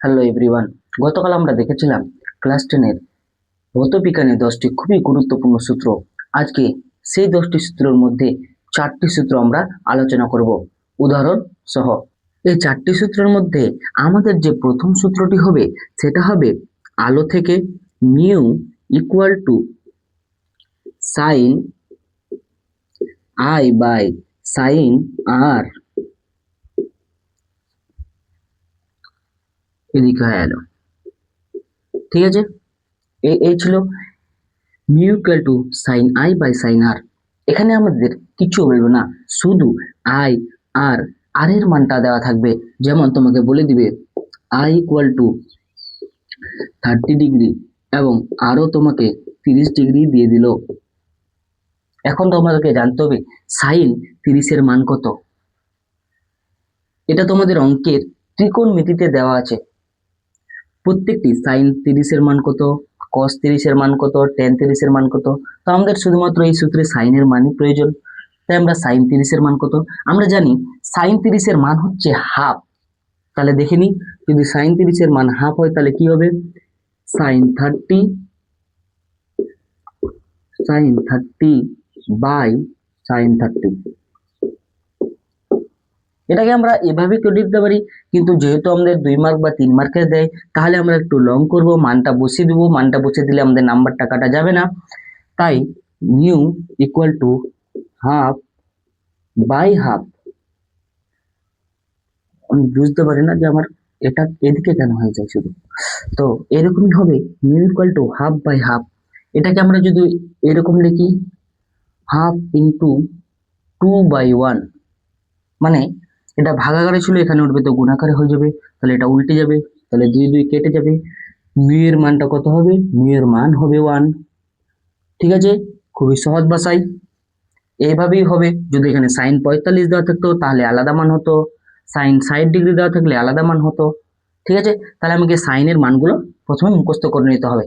Hello everyone. গতকাল আমরা দেখেছিলাম ক্লাস 10-এর ভৌতবিজ্ঞানের 10টি খুবই গুরুত্বপূর্ণ সূত্র। আজকে সেই 10টি সূত্রের মধ্যে 4টি সূত্র আমরা আলোচনা করব উদাহরণ সহ। এই 4টি সূত্রের মধ্যে আমাদের যে প্রথম সূত্রটি হবে সেটা হবে আলো থেকে mu equal to sine i by sine r. এদিকে হয়ে গেল, ঠিক আছে। এই ছিল mu equal to sine i by sine r. এখানে আমাদের কিছু বলবো না, শুধু আই আর আর এর মানটা দেওয়া থাকবে। যেমন তোমাকে বলে দিবে আই ইকুয়াল টু 30 ডিগ্রি এবং আরও তোমাকে 30 ডিগ্রি দিয়ে দিল। এখন তোমাদেরকে জানতে হবে সাইন 30-এর মান কত। এটা তোমাদের অঙ্কের ত্রিকোণমিতিতে দেওয়া আছে। প্রত্যেকটি সাইন 30-এর মান কত, কস 30-এর মান কত, টেন 30-এর মান কত। তো আমাদের শুধুমাত্র এই সূত্রে সাইনের মানই প্রয়োজন। তাই আমরা সাইন 30-এর মান কত আমরা জানি। সাইন 30-এর মান হচ্ছে হাফ। তাহলে দেখে নিই, যদি সাইন 30-এর মান হাফ হয় তাহলে কি হবে, সাইন 30 বাই সাইন 30। এটাকে আমরা এভাবে করে দিতে পারি, কিন্তু যেহেতু আমাদের 2 মার্ক বা 3 মার্কের দেয় তাহলে আমরা একটু লং করব, মানটা বসিয়ে দেবো। মানটা বসিয়ে দিলে আমাদের নাম্বারটা কাটা যাবে না। তাই mu equal to half by half. আমি বুঝতে পারি না যে আমার এটা এদিকে কেন হয়ে যায় শুধু। তো এরকমই হবে, mu equal to half by half. এটাকে আমরা যদি এরকম লিখি, হাফ ইন্টু 2/1, মানে এটা ভাগাকারে ছিল, এখানে উঠবে তো গুণাকারে হয়ে যাবে, তাহলে এটা উল্টে যাবে, তাহলে 2 2 কেটে যাবে। মিউ এর মানটা কত হবে, মিউ এর মান হবে 1। ঠিক আছে, খুবই সহজ ভাষায় এইভাবেই হবে। যদি এখানে সাইন 45 দেওয়া থাকতো তাহলে আলাদা মান হতো, সাইন 60 ডিগ্রি দেওয়া থাকলে আলাদা মান হতো। ঠিক আছে, তাহলে আমাকে সাইনের মানগুলো প্রথমে মুখস্থ করে নিতে হবে।